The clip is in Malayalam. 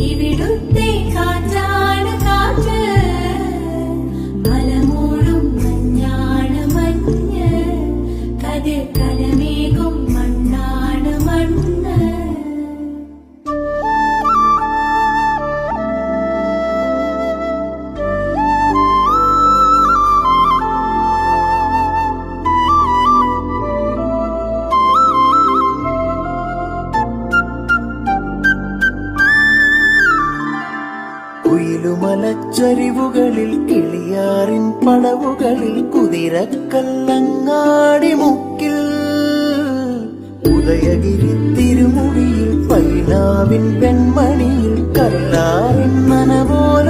ഇവിടുത്തെ കാറ്റാണ് കാറ്റ്, മലമൂടും മഞ്ഞാണ് മഞ്ഞ്, കതിർ കലമേകും മണ്ണാണ് മണ്ണ്. കുയിലുമലച്ചരിവുകളിൽ കിളിയാറിൻ പടവുകളിൽ കുതിരക്കല്ലങ്ങാടി മുക്കിൽ ഉദയഗിരി തിരുമുടിയിൽ പൈനാവിൻ പെൺമണിയിൽ കല്ലാറിൻ നനപോല